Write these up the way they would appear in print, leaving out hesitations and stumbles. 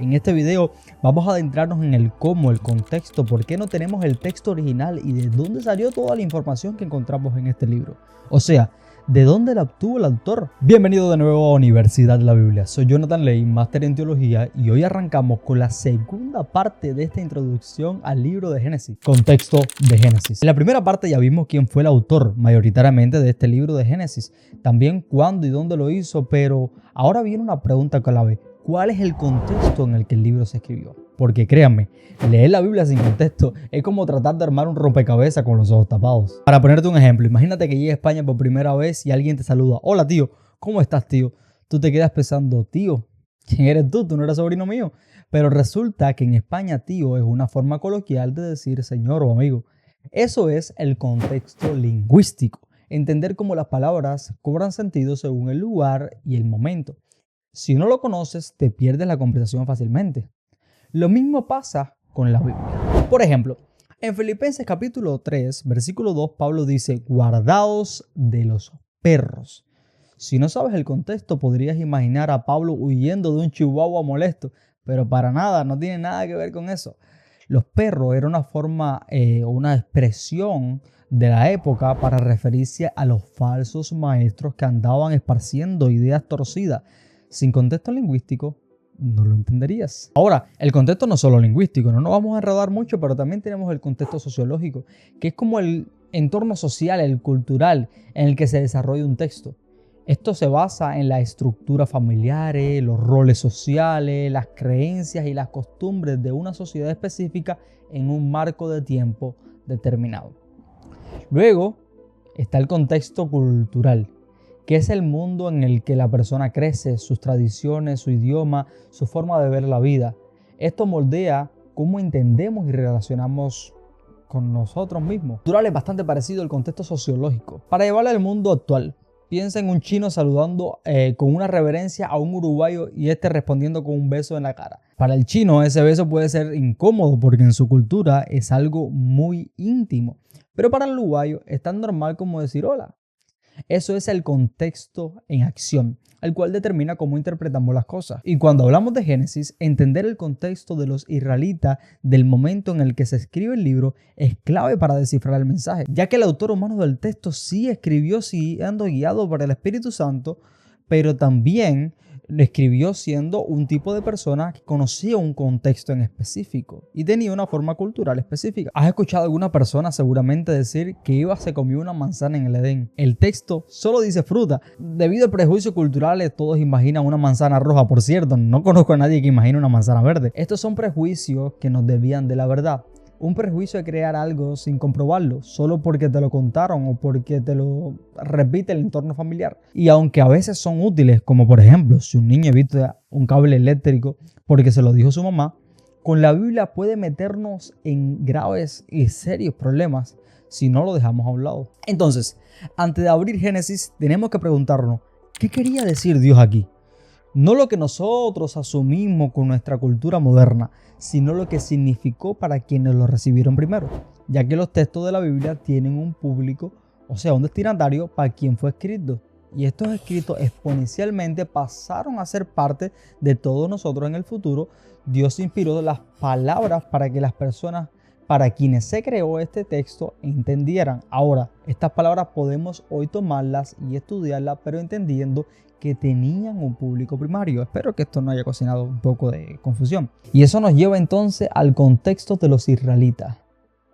En este video vamos a adentrarnos en el cómo, el contexto, por qué no tenemos el texto original y de dónde salió toda la información que encontramos en este libro. O sea, ¿de dónde la obtuvo el autor? Bienvenido de nuevo a Universidad de la Biblia. Soy Jonathan Ley, máster en teología, y hoy arrancamos con la segunda parte de esta introducción al libro de Génesis. Contexto de Génesis. En la primera parte ya vimos quién fue el autor mayoritariamente de este libro de Génesis, también cuándo y dónde lo hizo, pero ahora viene una pregunta clave. ¿Cuál es el contexto en el que el libro se escribió? Porque créanme, leer la Biblia sin contexto es como tratar de armar un rompecabezas con los ojos tapados. Para ponerte un ejemplo, imagínate que llegas a España por primera vez y alguien te saluda. Hola tío, ¿cómo estás tío? Tú te quedas pensando, tío, ¿quién eres tú? Tú no eres sobrino mío. Pero resulta que en España tío es una forma coloquial de decir señor o amigo. Eso es el contexto lingüístico. Entender cómo las palabras cobran sentido según el lugar y el momento. Si no lo conoces, te pierdes la conversación fácilmente. Lo mismo pasa con la Biblia. Por ejemplo, en Filipenses capítulo 3, versículo 2, Pablo dice, guardaos de los perros. Si no sabes el contexto, podrías imaginar a Pablo huyendo de un chihuahua molesto, pero para nada, no tiene nada que ver con eso. Los perros era una forma o una expresión de la época para referirse a los falsos maestros que andaban esparciendo ideas torcidas. Sin contexto lingüístico, no lo entenderías. Ahora, el contexto no es solo lingüístico, no nos vamos a enredar mucho, pero también tenemos el contexto sociológico, que es como el entorno social, el cultural, en el que se desarrolla un texto. Esto se basa en la estructura familiar, los roles sociales, las creencias y las costumbres de una sociedad específica en un marco de tiempo determinado. Luego está el contexto cultural, que es el mundo en el que la persona crece, sus tradiciones, su idioma, su forma de ver la vida. Esto moldea cómo entendemos y relacionamos con nosotros mismos. Cultural es bastante parecido al contexto sociológico. Para llevarlo al mundo actual, piensa en un chino saludando con una reverencia a un uruguayo y este respondiendo con un beso en la cara. Para el chino ese beso puede ser incómodo porque en su cultura es algo muy íntimo. Pero para el uruguayo es tan normal como decir hola. Eso es el contexto en acción, el cual determina cómo interpretamos las cosas. Y cuando hablamos de Génesis, entender el contexto de los israelitas del momento en el que se escribe el libro es clave para descifrar el mensaje, ya que el autor humano del texto sí escribió siendo guiado por el Espíritu Santo, pero también lo escribió siendo un tipo de persona que conocía un contexto en específico y tenía una forma cultural específica. ¿Has escuchado a alguna persona seguramente decir que Eva se comió una manzana en el Edén? El texto solo dice fruta. Debido a prejuicios culturales, todos imaginan una manzana roja. Por cierto, no conozco a nadie que imagine una manzana verde. Estos son prejuicios que nos desvían de la verdad. Un prejuicio es crear algo sin comprobarlo, solo porque te lo contaron o porque te lo repite el entorno familiar. Y aunque a veces son útiles, como por ejemplo, si un niño evita un cable eléctrico porque se lo dijo su mamá, con la Biblia puede meternos en graves y serios problemas si no lo dejamos a un lado. Entonces, antes de abrir Génesis, tenemos que preguntarnos, ¿qué quería decir Dios aquí? No lo que nosotros asumimos con nuestra cultura moderna, sino lo que significó para quienes lo recibieron primero, ya que los textos de la Biblia tienen un público, o sea, un destinatario para quien fue escrito. Y estos escritos exponencialmente pasaron a ser parte de todos nosotros en el futuro. Dios inspiró las palabras para que las personas, para quienes se creó este texto, entendieran. Ahora, estas palabras podemos hoy tomarlas y estudiarlas, pero entendiendo que tenían un público primario. Espero que esto no haya ocasionado un poco de confusión. Y eso nos lleva entonces al contexto de los israelitas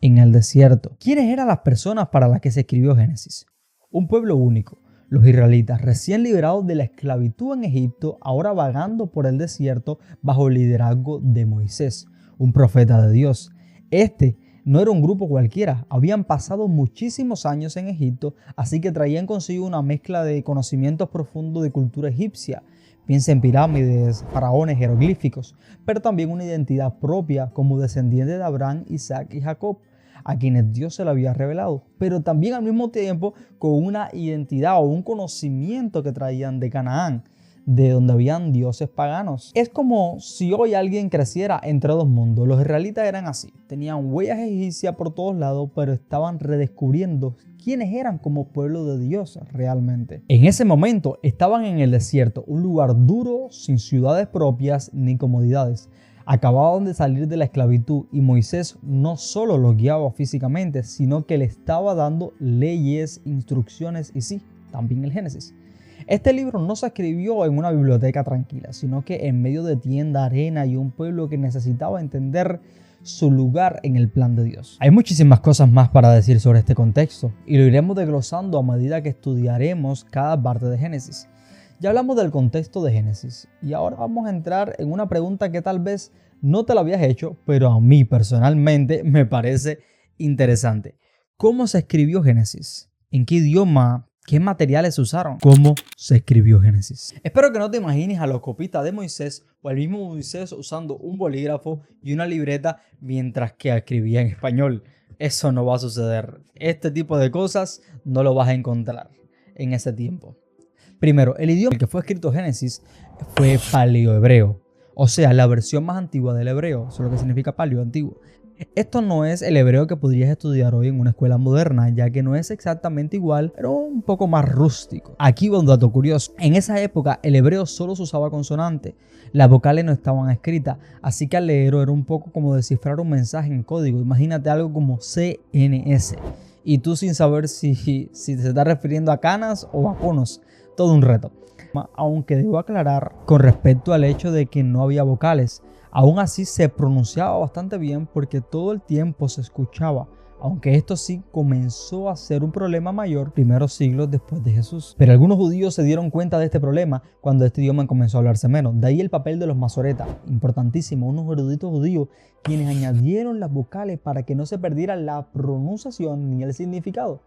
en el desierto. ¿Quiénes eran las personas para las que se escribió Génesis? Un pueblo único, los israelitas, recién liberados de la esclavitud en Egipto, ahora vagando por el desierto bajo el liderazgo de Moisés, un profeta de Dios. Este no era un grupo cualquiera, habían pasado muchísimos años en Egipto, así que traían consigo una mezcla de conocimientos profundos de cultura egipcia. Piensa en pirámides, faraones, jeroglíficos, pero también una identidad propia como descendientes de Abraham, Isaac y Jacob, a quienes Dios se lo había revelado, pero también al mismo tiempo con una identidad o un conocimiento que traían de Canaán, de donde habían dioses paganos. Es como si hoy alguien creciera entre dos mundos. Los israelitas eran así, tenían huellas egipcias por todos lados, pero estaban redescubriendo quiénes eran como pueblo de Dios realmente. En ese momento estaban en el desierto, un lugar duro, sin ciudades propias ni comodidades. Acababan de salir de la esclavitud y Moisés no solo los guiaba físicamente, sino que le estaba dando leyes, instrucciones y sí, también el Génesis. Este libro no se escribió en una biblioteca tranquila, sino que en medio de tienda, arena y un pueblo que necesitaba entender su lugar en el plan de Dios. Hay muchísimas cosas más para decir sobre este contexto y lo iremos desglosando a medida que estudiaremos cada parte de Génesis. Ya hablamos del contexto de Génesis y ahora vamos a entrar en una pregunta que tal vez no te la habías hecho, pero a mí personalmente me parece interesante. ¿Cómo se escribió Génesis? ¿En qué idioma? ¿Qué materiales se usaron? ¿Cómo se escribió Génesis? Espero que no te imagines a los copistas de Moisés o al mismo Moisés usando un bolígrafo y una libreta mientras que escribía en español. Eso no va a suceder. Este tipo de cosas no lo vas a encontrar en ese tiempo. Primero, el idioma en el que fue escrito Génesis fue paleohebreo, o sea, la versión más antigua del hebreo, eso es lo que significa paleo, antiguo. Esto no es el hebreo que podrías estudiar hoy en una escuela moderna, ya que no es exactamente igual, pero un poco más rústico. Aquí va un dato curioso. En esa época, el hebreo solo se usaba consonante. Las vocales no estaban escritas, así que al leerlo era un poco como descifrar un mensaje en código. Imagínate algo como CNS. Y tú sin saber si se está refiriendo a canas o a conos. Todo un reto. Aunque debo aclarar con respecto al hecho de que no había vocales, aún así se pronunciaba bastante bien porque todo el tiempo se escuchaba, aunque esto sí comenzó a ser un problema mayor primeros siglos después de Jesús. Pero algunos judíos se dieron cuenta de este problema cuando este idioma comenzó a hablarse menos. De ahí el papel de los masoretas, importantísimo, unos eruditos judíos quienes añadieron las vocales para que no se perdiera la pronunciación ni el significado.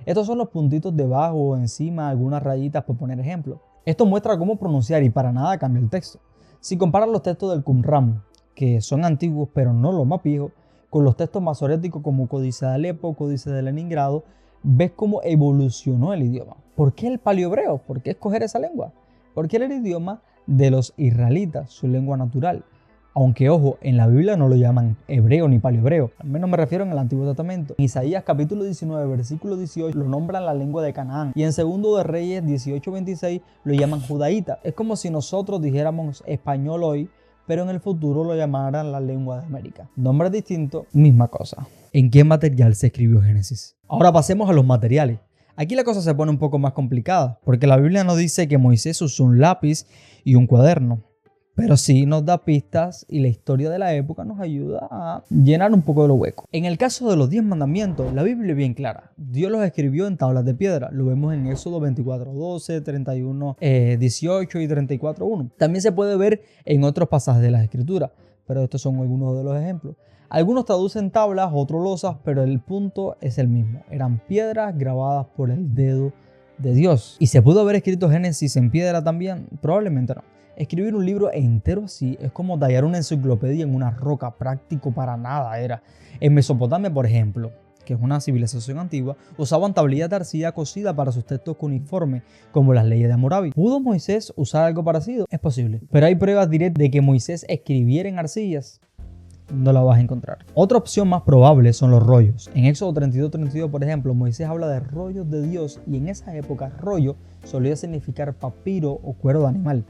Estos son los puntitos debajo, encima, algunas rayitas por poner ejemplo. Esto muestra cómo pronunciar y para nada cambia el texto. Si comparas los textos del Qumran, que son antiguos pero no los más viejos, con los textos masoréticos como Códice de Alepo, Códice de Leningrado, ves cómo evolucionó el idioma. ¿Por qué el paleohebreo? ¿Por qué escoger esa lengua? Porque era el idioma de los israelitas, su lengua natural. Aunque, ojo, en la Biblia no lo llaman hebreo ni paleohebreo, al menos me refiero en el Antiguo Testamento. En Isaías capítulo 19, versículo 18, lo nombran la lengua de Canaán. Y en Segundo de Reyes 18:26 lo llaman judaíta. Es como si nosotros dijéramos español hoy, pero en el futuro lo llamaran la lengua de América. Nombres distintos, misma cosa. ¿En qué material se escribió Génesis? Ahora pasemos a los materiales. Aquí la cosa se pone un poco más complicada, porque la Biblia nos dice que Moisés usó un lápiz y un cuaderno. Pero sí nos da pistas y la historia de la época nos ayuda a llenar un poco de los huecos. En el caso de los 10 mandamientos, la Biblia es bien clara. Dios los escribió en tablas de piedra. Lo vemos en Éxodo 24:12, 31:18 y 34:1. También se puede ver en otros pasajes de las Escrituras, pero estos son algunos de los ejemplos. Algunos traducen tablas, otros losas, pero el punto es el mismo. Eran piedras grabadas por el dedo de Dios. ¿Y se pudo haber escrito Génesis en piedra también? Probablemente no. Escribir un libro entero así es como tallar una enciclopedia en una roca, práctico para nada era. En Mesopotamia, por ejemplo, que es una civilización antigua, usaban tablillas de arcilla cocida para sus textos cuneiformes, como las leyes de Hammurabi. ¿Pudo Moisés usar algo parecido? Es posible, pero hay pruebas directas de que Moisés escribiera en arcillas. No la vas a encontrar. Otra opción más probable son los rollos. En Éxodo 32:32, por ejemplo, Moisés habla de rollos de Dios y en esa época rollo solía significar papiro o cuero de animal,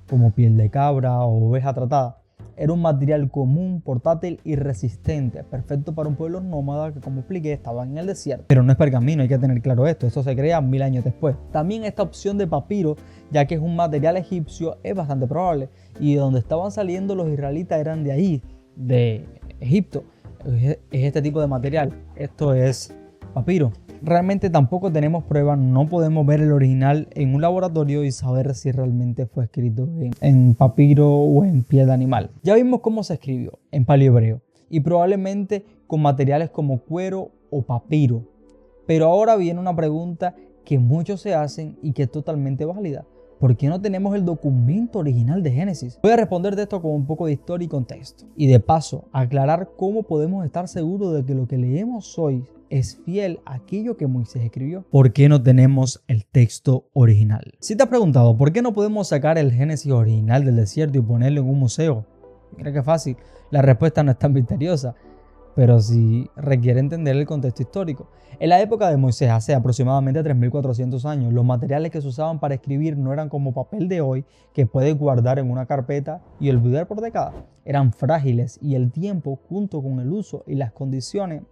como piel de cabra o oveja tratada. Era un material común, portátil y resistente, perfecto para un pueblo nómada que, como expliqué, estaba en el desierto. Pero no es pergamino, hay que tener claro esto se crea 1000 años después. También esta opción de papiro, ya que es un material egipcio, es bastante probable. Y de donde estaban saliendo los israelitas eran de ahí, de Egipto. Es este tipo de material. Esto es papiro. Realmente tampoco tenemos pruebas, no podemos ver el original en un laboratorio y saber si realmente fue escrito en papiro o en piel de animal. Ya vimos cómo se escribió en paleohebreo y probablemente con materiales como cuero o papiro. Pero ahora viene una pregunta que muchos se hacen y que es totalmente válida. ¿Por qué no tenemos el documento original de Génesis? Voy a responder de esto con un poco de historia y contexto. Y de paso, aclarar cómo podemos estar seguros de que lo que leemos hoy es fiel a aquello que Moisés escribió. ¿Por qué no tenemos el texto original? Si te has preguntado por qué no podemos sacar el Génesis original del desierto y ponerlo en un museo, mira qué fácil. La respuesta no es tan misteriosa, pero sí requiere entender el contexto histórico. En la época de Moisés, hace aproximadamente 3400 años, los materiales que se usaban para escribir no eran como papel de hoy, que puedes guardar en una carpeta y olvidar por décadas. Eran frágiles y el tiempo, junto con el uso y las condiciones,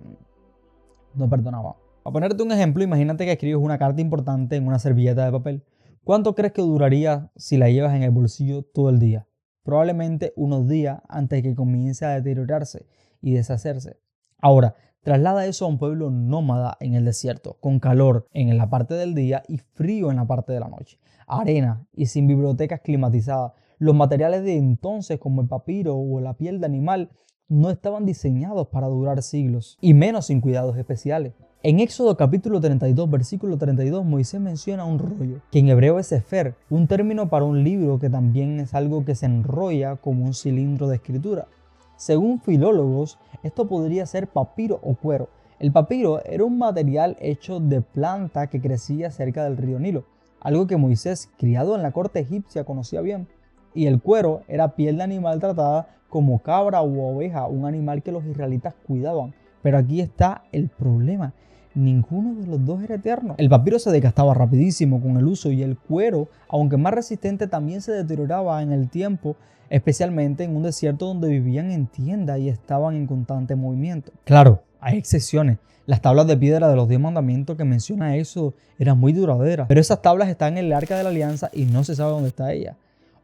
no perdonaban. Para ponerte un ejemplo, imagínate que escribes una carta importante en una servilleta de papel. ¿Cuánto crees que duraría si la llevas en el bolsillo todo el día? Probablemente unos días antes de que comience a deteriorarse y deshacerse. Ahora, traslada eso a un pueblo nómada en el desierto, con calor en la parte del día y frío en la parte de la noche, arena y sin bibliotecas climatizadas. Los materiales de entonces, como el papiro o la piel de animal, no estaban diseñados para durar siglos, y menos sin cuidados especiales. En Éxodo capítulo 32, versículo 32, Moisés menciona un rollo, que en hebreo es sefer, un término para un libro que también es algo que se enrolla como un cilindro de escritura. Según filólogos, esto podría ser papiro o cuero. El papiro era un material hecho de planta que crecía cerca del río Nilo, algo que Moisés, criado en la corte egipcia, conocía bien. Y el cuero era piel de animal tratada como cabra u oveja, un animal que los israelitas cuidaban. Pero aquí está el problema. Ninguno de los dos era eterno. El papiro se desgastaba rapidísimo con el uso y el cuero, aunque más resistente, también se deterioraba en el tiempo, especialmente en un desierto donde vivían en tiendas y estaban en constante movimiento. Claro, hay excepciones. Las tablas de piedra de los 10 mandamientos que menciona eso eran muy duraderas, pero esas tablas están en el Arca de la Alianza y no se sabe dónde está ella.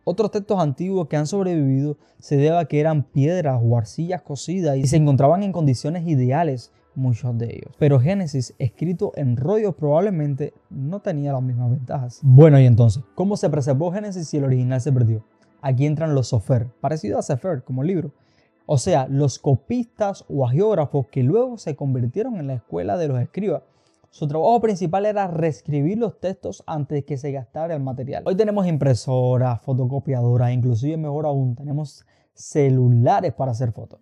Otros textos antiguos que han sobrevivido se debe a que eran piedras o arcillas cocidas y se encontraban en condiciones ideales, muchos de ellos. Pero Génesis, escrito en rollos, probablemente no tenía las mismas ventajas. Bueno, y entonces, ¿cómo se preservó Génesis si el original se perdió? Aquí entran los sofer, parecido a sefer como libro. O sea, los copistas o agiógrafos que luego se convirtieron en la escuela de los escribas. Su trabajo principal era reescribir los textos antes de que se gastara el material. Hoy tenemos impresoras, fotocopiadoras, inclusive mejor aún, tenemos celulares para hacer fotos.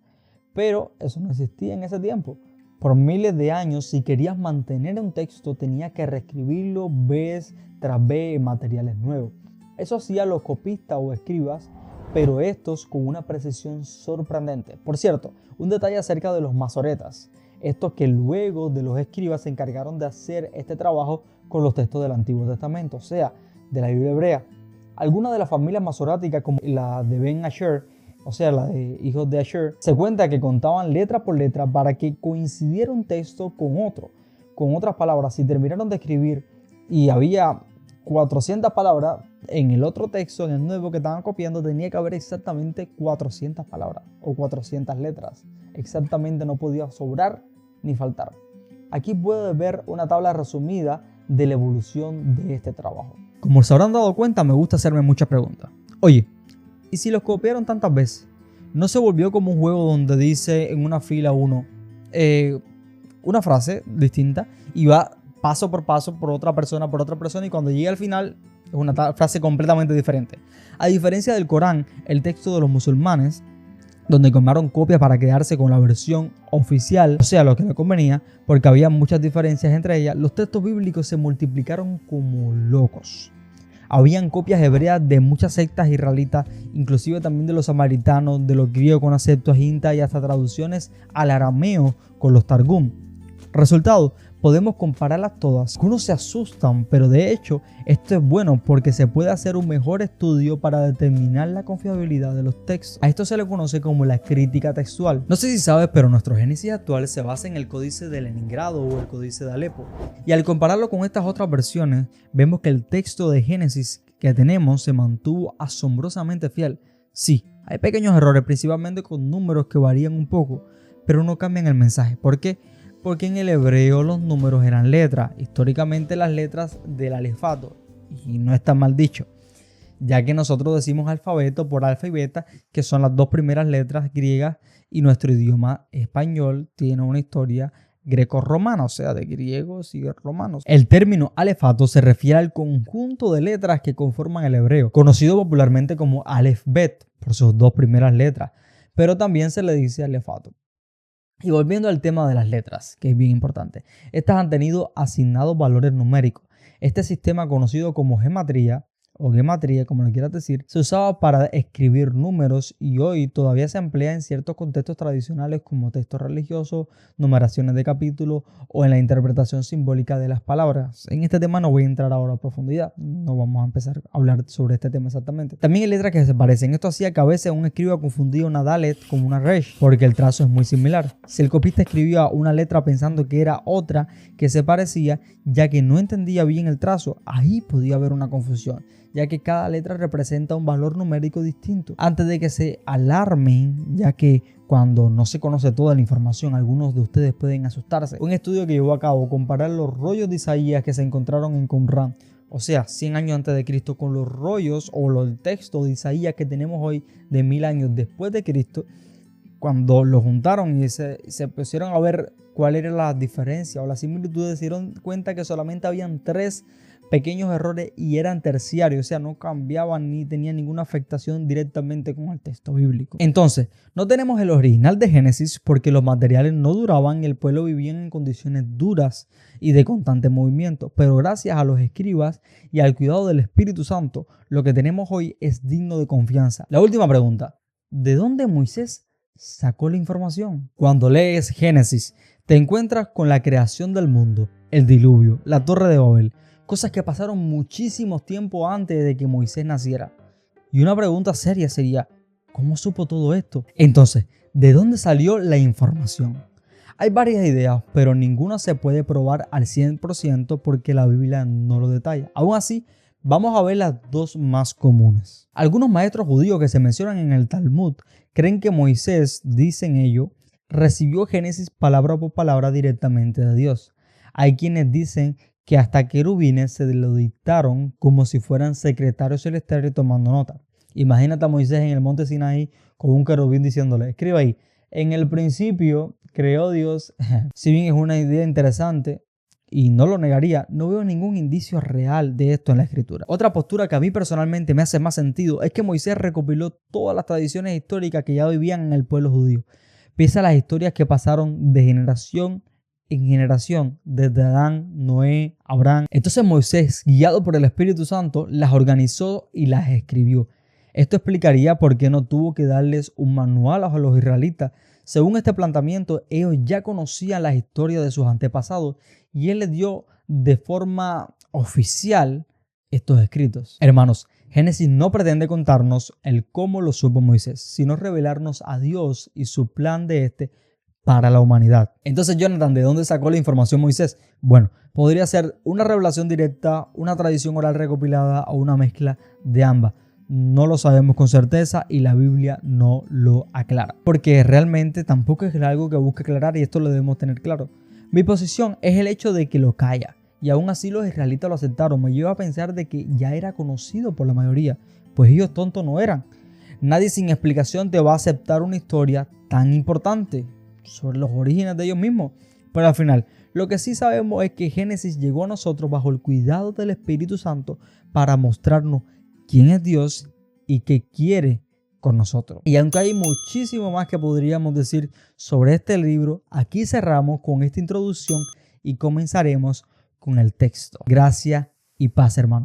Pero eso no existía en ese tiempo. Por miles de años, si querías mantener un texto, tenías que reescribirlo vez tras vez en materiales nuevos. Eso hacían los copistas o escribas, pero estos con una precisión sorprendente. Por cierto, un detalle acerca de los masoretas. Estos que luego de los escribas se encargaron de hacer este trabajo con los textos del Antiguo Testamento, o sea, de la Biblia hebrea. Algunas de las familias masoráticas, como la de Ben Asher, o sea, la de hijos de Asher, se cuenta que contaban letra por letra para que coincidiera un texto con otro. Con otras palabras, si terminaron de escribir y había 400 palabras, en el otro texto, en el nuevo que estaban copiando, tenía que haber exactamente 400 palabras o 400 letras. Exactamente, no podía sobrar ni faltar. Aquí puedes ver una tabla resumida de la evolución de este trabajo. Como se habrán dado cuenta, me gusta hacerme muchas preguntas. Oye, ¿y si los copiaron tantas veces? ¿No se volvió como un juego donde dice en una fila uno una frase distinta y va paso por otra persona y cuando llega al final es una frase completamente diferente? A diferencia del Corán, el texto de los musulmanes, donde tomaron copias para quedarse con la versión oficial, o sea, lo que le convenía, porque había muchas diferencias entre ellas, los textos bíblicos se multiplicaron como locos. Habían copias hebreas de muchas sectas israelitas, inclusive también de los samaritanos, de los griegos con la Septuaginta y hasta traducciones al arameo con los Targum. Resultado, podemos compararlas todas. Algunos se asustan, pero de hecho esto es bueno porque se puede hacer un mejor estudio para determinar la confiabilidad de los textos. A esto se le conoce como la crítica textual. No sé si sabes, pero nuestro Génesis actual se basa en el Códice de Leningrado o el Códice de Alepo. Y al compararlo con estas otras versiones, vemos que el texto de Génesis que tenemos se mantuvo asombrosamente fiel. Sí, hay pequeños errores, principalmente con números que varían un poco, pero no cambian el mensaje. ¿Por qué? Porque en el hebreo los números eran letras, históricamente las letras del alefato, y no está mal dicho, ya que nosotros decimos alfabeto por alfa y beta, que son las dos primeras letras griegas, y nuestro idioma español tiene una historia greco-romana, o sea, de griegos y romanos. El término alefato se refiere al conjunto de letras que conforman el hebreo, conocido popularmente como alef-bet por sus dos primeras letras, pero también se le dice alefato. Y volviendo al tema de las letras, que es bien importante. Estas han tenido asignados valores numéricos. Este sistema, conocido como gematría o gematría, como lo quieras decir, se usaba para escribir números y hoy todavía se emplea en ciertos contextos tradicionales como textos religiosos, numeraciones de capítulos o en la interpretación simbólica de las palabras. En este tema no voy a entrar ahora a profundidad, no vamos a empezar a hablar sobre este tema exactamente. También hay letras que se parecen. Esto hacía que a veces un escriba confundía una Dalet con una Resh porque el trazo es muy similar. Si el copista escribía una letra pensando que era otra que se parecía, ya que no entendía bien el trazo, ahí podía haber una confusión, ya que cada letra representa un valor numérico distinto. Antes de que se alarmen, ya que cuando no se conoce toda la información, algunos de ustedes pueden asustarse. Un estudio que llevó a cabo comparar los rollos de Isaías que se encontraron en Qumran, o sea, 100 años antes de Cristo, con los rollos o el texto de Isaías que tenemos hoy de 1000 años después de Cristo. Cuando lo juntaron y se pusieron a ver cuál era la diferencia o las similitudes, se dieron cuenta que solamente habían 3 pequeños errores y eran terciarios, o sea, no cambiaban ni tenían ninguna afectación directamente con el texto bíblico. Entonces, no tenemos el original de Génesis porque los materiales no duraban y el pueblo vivía en condiciones duras y de constante movimiento, pero gracias a los escribas y al cuidado del Espíritu Santo, lo que tenemos hoy es digno de confianza. La última pregunta, ¿de dónde Moisés sacó la información? Cuando lees Génesis, te encuentras con la creación del mundo, el diluvio, la torre de Babel, cosas que pasaron muchísimo tiempo antes de que Moisés naciera. Y una pregunta seria sería, ¿cómo supo todo esto? Entonces, ¿de dónde salió la información? Hay varias ideas, pero ninguna se puede probar al 100% porque la Biblia no lo detalla. Aún así, vamos a ver las dos más comunes. Algunos maestros judíos que se mencionan en el Talmud creen que Moisés, dicen ellos, recibió Génesis palabra por palabra directamente de Dios. Hay quienes dicen que hasta querubines se lo dictaron como si fueran secretarios celestiales tomando nota. Imagínate a Moisés en el monte Sinaí con un querubín diciéndole, escriba ahí, en el principio creó Dios. Si bien es una idea interesante y no lo negaría, no veo ningún indicio real de esto en la escritura. Otra postura que a mí personalmente me hace más sentido es que Moisés recopiló todas las tradiciones históricas que ya vivían en el pueblo judío. Piensa las historias que pasaron de generación en generación, desde Adán, Noé, Abraham. Entonces Moisés, guiado por el Espíritu Santo, las organizó y las escribió. Esto explicaría por qué no tuvo que darles un manual a los israelitas. Según este planteamiento, ellos ya conocían las historias de sus antepasados y él les dio de forma oficial estos escritos. Hermanos, Génesis no pretende contarnos el cómo lo supo Moisés, sino revelarnos a Dios y su plan de para la humanidad. Entonces, Jonathan, ¿de dónde sacó la información Moisés? Bueno, podría ser una revelación directa, una tradición oral recopilada o una mezcla de ambas. No lo sabemos con certeza y la Biblia no lo aclara. Porque realmente tampoco es algo que busque aclarar y esto lo debemos tener claro. Mi posición es el hecho de que lo calla. Y aún así los israelitas lo aceptaron. Me lleva a pensar de que ya era conocido por la mayoría. Pues ellos tontos no eran. Nadie sin explicación te va a aceptar una historia tan importante sobre los orígenes de ellos mismos. Pero al final, lo que sí sabemos es que Génesis llegó a nosotros bajo el cuidado del Espíritu Santo para mostrarnos quién es Dios y qué quiere con nosotros. Y aunque hay muchísimo más que podríamos decir sobre este libro, aquí cerramos con esta introducción y comenzaremos con el texto. Gracia y paz, hermano.